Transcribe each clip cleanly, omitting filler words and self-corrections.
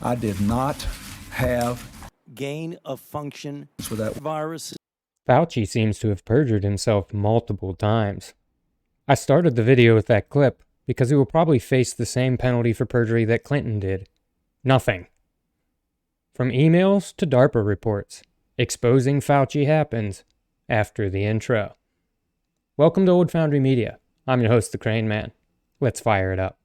I did not have gain of function with that virus. Fauci seems to have perjured himself multiple times. I started the video with that clip because he will probably face the same penalty for perjury that Clinton did. Nothing. From emails to DARPA reports, exposing Fauci happens after the intro. Welcome to Old Foundry Media. I'm your host, the Crane Man. Let's fire it up.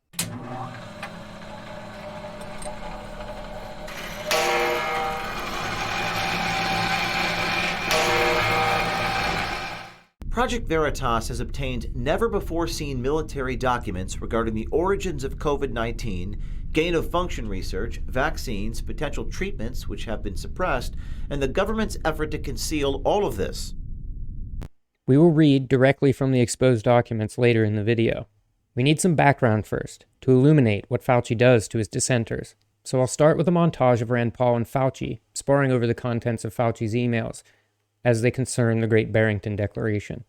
Project Veritas has obtained never-before-seen military documents regarding the origins of COVID-19, gain-of-function research, vaccines, potential treatments which have been suppressed, and the government's effort to conceal all of this. We will read directly from the exposed documents later in the video. We need some background first, to illuminate what Fauci does to his dissenters. So I'll start with a montage of Rand Paul and Fauci sparring over the contents of Fauci's emails, as they concern the Great Barrington Declaration.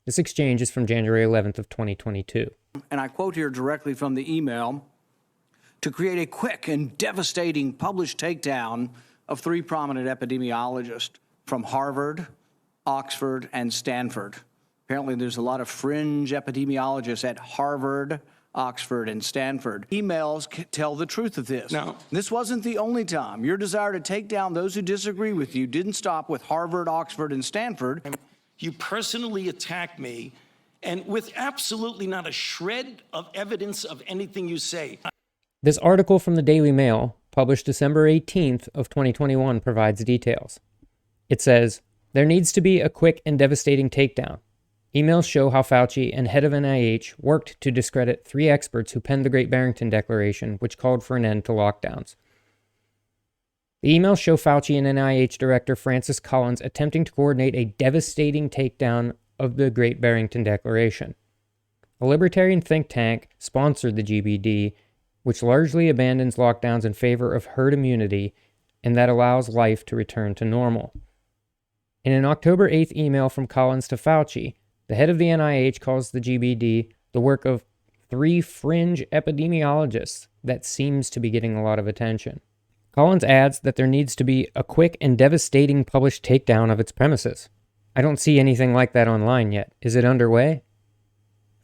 This exchange is from January 11th of 2022. And I quote here directly from the email, to create a quick and devastating published takedown of three prominent epidemiologists from Harvard, Oxford, and Stanford. Apparently there's a lot of fringe epidemiologists at Harvard, Oxford, and Stanford. Emails tell the truth of this. No. This wasn't the only time. Your desire to take down those who disagree with you didn't stop with Harvard, Oxford, and Stanford. You personally attacked me, and with absolutely not a shred of evidence of anything you say. This article from the Daily Mail, published December 18th of 2021, provides details. It says, there needs to be a quick and devastating takedown. Emails show how Fauci and head of NIH worked to discredit three experts who penned the Great Barrington Declaration, which called for an end to lockdowns. The emails show Fauci and NIH Director Francis Collins attempting to coordinate a devastating takedown of the Great Barrington Declaration. A libertarian think tank sponsored the GBD, which largely abandons lockdowns in favor of herd immunity and that allows life to return to normal. In an October 8th email from Collins to Fauci, the head of the NIH calls the GBD the work of three fringe epidemiologists that seems to be getting a lot of attention. Collins adds that there needs to be a quick and devastating published takedown of its premises. I don't see anything like that online yet. Is it underway?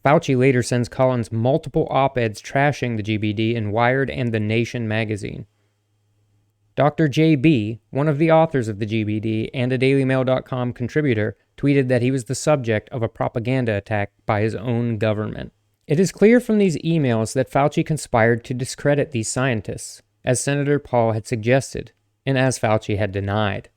Fauci later sends Collins multiple op-eds trashing the GBD in Wired and The Nation magazine. Dr. J.B., one of the authors of the GBD and a DailyMail.com contributor, tweeted that he was the subject of a propaganda attack by his own government. It is clear from these emails that Fauci conspired to discredit these scientists, as Senator Paul had suggested, and as Fauci had denied.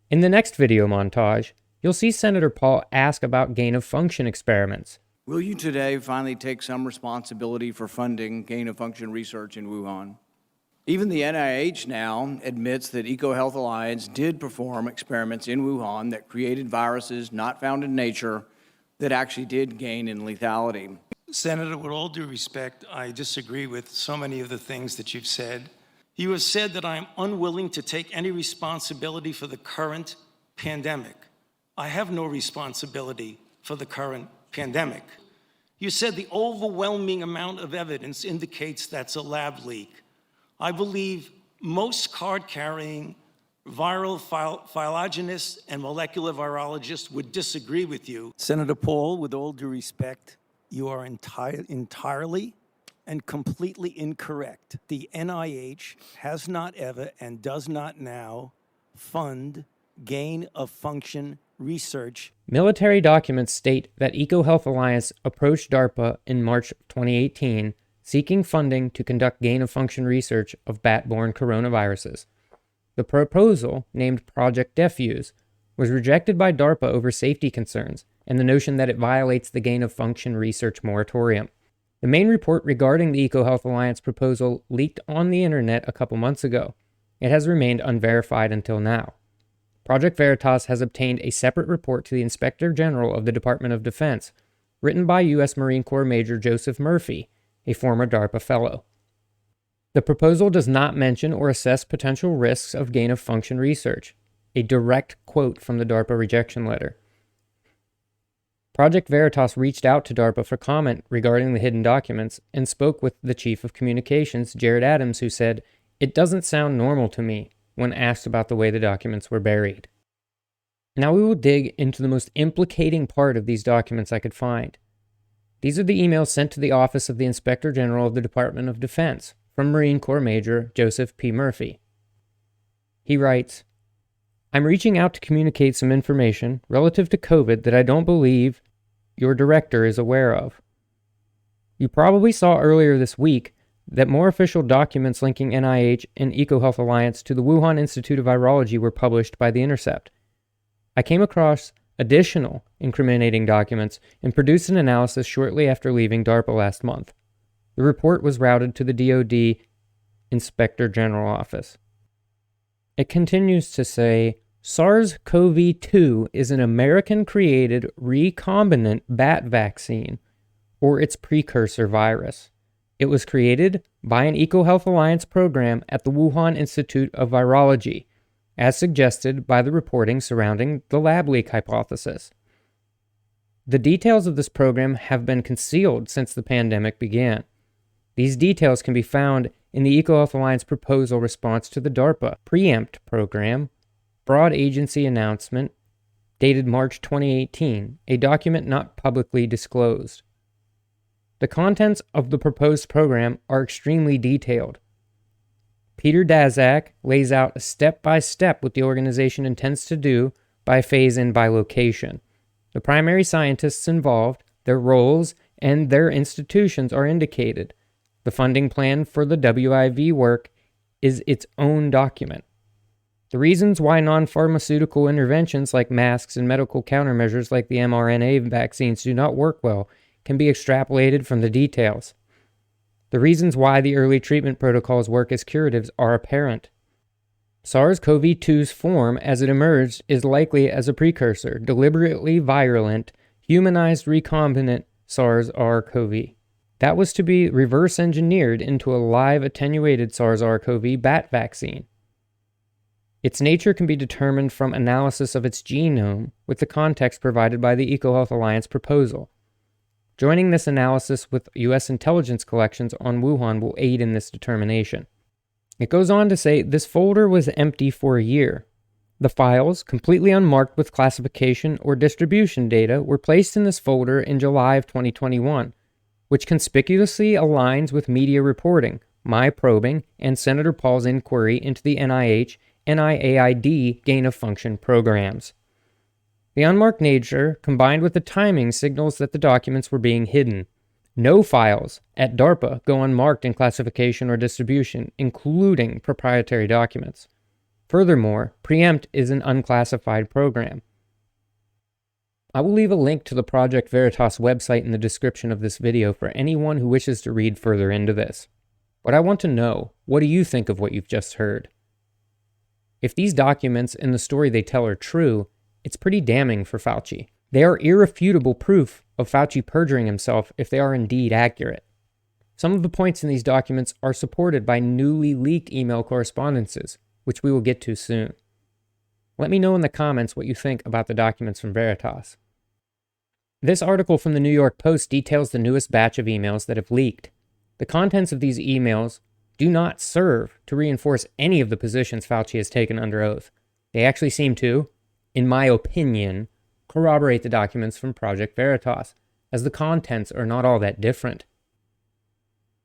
In the next video montage, you'll see Senator Paul ask about gain-of-function experiments. Will you today finally take some responsibility for funding gain-of-function research in Wuhan? Even the NIH now admits that EcoHealth Alliance did perform experiments in Wuhan that created viruses not found in nature that actually did gain in lethality. Senator, with all due respect, I disagree with so many of the things that you've said. You have said that I'm unwilling to take any responsibility for the current pandemic. I have no responsibility for the current pandemic. You said the overwhelming amount of evidence indicates that's a lab leak. I believe most card-carrying viral phylogenists and molecular virologists would disagree with you. Senator Paul, with all due respect, you are entirely and completely incorrect. The NIH has not ever and does not now fund gain-of-function research. Military documents state that EcoHealth Alliance approached DARPA in March 2018 seeking funding to conduct gain-of-function research of bat-borne coronaviruses. The proposal, named Project Defuse, was rejected by DARPA over safety concerns and the notion that it violates the gain-of-function research moratorium. The main report regarding the EcoHealth Alliance proposal leaked on the internet a couple months ago. It has remained unverified until now. Project Veritas has obtained a separate report to the Inspector General of the Department of Defense, written by U.S. Marine Corps Major Joseph Murphy, a former DARPA fellow. The proposal does not mention or assess potential risks of gain-of-function research, a direct quote from the DARPA rejection letter. Project Veritas reached out to DARPA for comment regarding the hidden documents and spoke with the Chief of Communications, Jared Adams, who said, It doesn't sound normal to me when asked about the way the documents were buried. Now we will dig into the most implicating part of these documents I could find. These are the emails sent to the Office of the Inspector General of the Department of Defense from Marine Corps Major Joseph P. Murphy. He writes, "I'm reaching out to communicate some information relative to COVID that I don't believe your director is aware of. You probably saw earlier this week that more official documents linking NIH and EcoHealth Alliance to the Wuhan Institute of Virology were published by The Intercept. I came across additional incriminating documents and produced an analysis shortly after leaving DARPA last month. The report was routed to the DoD Inspector General Office." It continues to say, SARS-CoV-2 is an American-created recombinant bat vaccine, or its precursor virus. It was created by an EcoHealth Alliance program at the Wuhan Institute of Virology, as suggested by the reporting surrounding the lab leak hypothesis. The details of this program have been concealed since the pandemic began. These details can be found in the EcoHealth Alliance proposal response to the DARPA Preempt program, broad agency announcement, dated March 2018, a document not publicly disclosed. The contents of the proposed program are extremely detailed. Peter Daszak lays out a step-by-step what the organization intends to do by phase and by location. The primary scientists involved, their roles, and their institutions are indicated. The funding plan for the WIV work is its own document. The reasons why non-pharmaceutical interventions like masks and medical countermeasures like the mRNA vaccines do not work well can be extrapolated from the details. The reasons why the early treatment protocols work as curatives are apparent. SARS-CoV-2's form as it emerged is likely as a precursor, deliberately virulent, humanized recombinant SARS-CoV. That was to be reverse engineered into a live attenuated SARS-CoV bat vaccine. Its nature can be determined from analysis of its genome with the context provided by the EcoHealth Alliance proposal. Joining this analysis with U.S. intelligence collections on Wuhan will aid in this determination. It goes on to say this folder was empty for a year. The files, completely unmarked with classification or distribution data, were placed in this folder in July of 2021, which conspicuously aligns with media reporting, my probing, and Senator Paul's inquiry into the NIH, NIAID gain-of-function programs. The unmarked nature, combined with the timing, signals that the documents were being hidden. No files at DARPA go unmarked in classification or distribution, including proprietary documents. Furthermore, Preempt is an unclassified program. I will leave a link to the Project Veritas website in the description of this video for anyone who wishes to read further into this. But I want to know, what do you think of what you've just heard? If these documents and the story they tell are true, it's pretty damning for Fauci. They are irrefutable proof of Fauci perjuring himself if they are indeed accurate. Some of the points in these documents are supported by newly leaked email correspondences, which we will get to soon. Let me know in the comments what you think about the documents from Veritas. This article from the New York Post details the newest batch of emails that have leaked. The contents of these emails do not serve to reinforce any of the positions Fauci has taken under oath. They actually seem to, in my opinion, corroborate the documents from Project Veritas, as the contents are not all that different.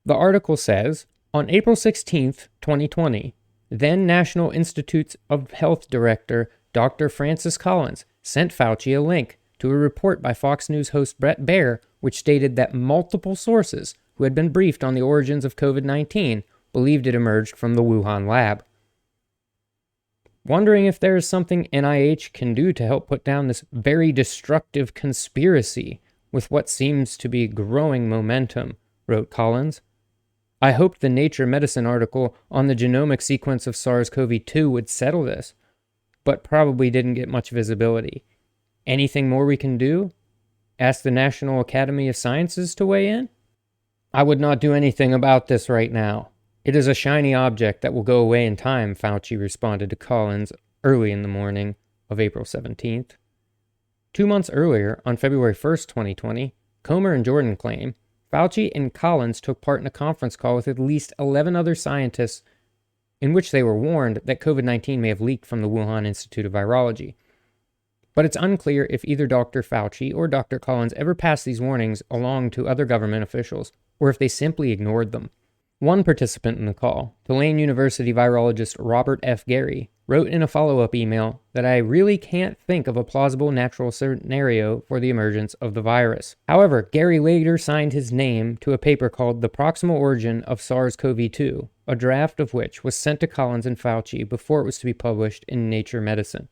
The article says, on April 16th, 2020, then National Institutes of Health Director Dr. Francis Collins sent Fauci a link to a report by Fox News host Bret Baier, which stated that multiple sources who had been briefed on the origins of COVID-19 believed it emerged from the Wuhan lab. Wondering if there is something NIH can do to help put down this very destructive conspiracy with what seems to be growing momentum, wrote Collins. I hoped the Nature Medicine article on the genomic sequence of SARS-CoV-2 would settle this, but probably didn't get much visibility. Anything more we can do? Ask the National Academy of Sciences to weigh in? I would not do anything about this right now. It is a shiny object that will go away in time, Fauci responded to Collins early in the morning of April 17th. 2 months earlier, on February 1st, 2020, Comer and Jordan claim Fauci and Collins took part in a conference call with at least 11 other scientists in which they were warned that COVID-19 may have leaked from the Wuhan Institute of Virology. But it's unclear if either Dr. Fauci or Dr. Collins ever passed these warnings along to other government officials, or if they simply ignored them. One participant in the call, Tulane University virologist Robert F. Gary, wrote in a follow-up email that I really can't think of a plausible natural scenario for the emergence of the virus. However, Gary later signed his name to a paper called The Proximal Origin of SARS-CoV-2, a draft of which was sent to Collins and Fauci before it was to be published in Nature Medicine.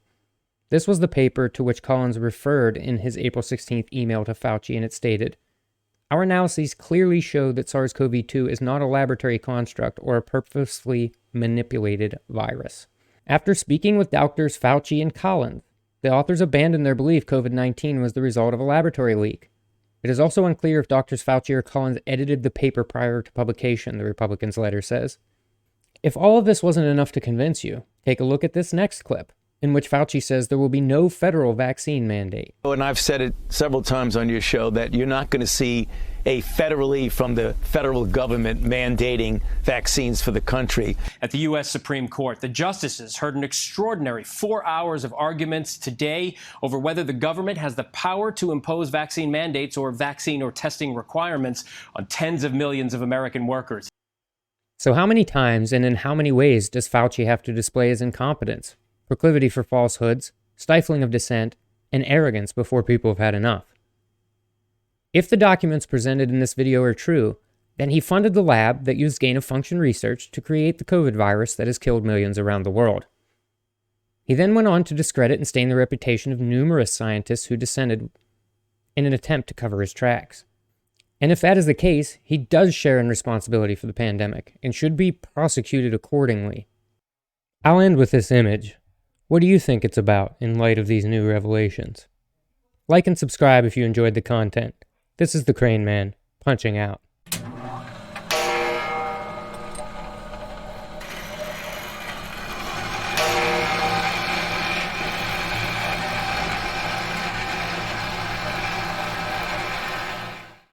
This was the paper to which Collins referred in his April 16th email to Fauci, and it stated, "Our analyses clearly show that SARS-CoV-2 is not a laboratory construct or a purposefully manipulated virus." After speaking with Drs. Fauci and Collins, the authors abandoned their belief COVID-19 was the result of a laboratory leak. It is also unclear if Drs. Fauci or Collins edited the paper prior to publication, the Republicans' letter says. If all of this wasn't enough to convince you, take a look at this next clip, in which Fauci says there will be no federal vaccine mandate. And I've said it several times on your show that you're not going to see a federally from the federal government mandating vaccines for the country. At the U.S. Supreme Court, the justices heard an extraordinary 4 hours of arguments today over whether the government has the power to impose vaccine mandates or vaccine or testing requirements on tens of millions of American workers. So how many times and in how many ways does Fauci have to display his incompetence, proclivity for falsehoods, stifling of dissent, and arrogance before people have had enough? If the documents presented in this video are true, then he funded the lab that used gain-of-function research to create the COVID virus that has killed millions around the world. He then went on to discredit and stain the reputation of numerous scientists who dissented in an attempt to cover his tracks. And if that is the case, he does share in responsibility for the pandemic and should be prosecuted accordingly. I'll end with this image. What do you think it's about in light of these new revelations? Like and subscribe if you enjoyed the content. This is the Crane Man, punching out.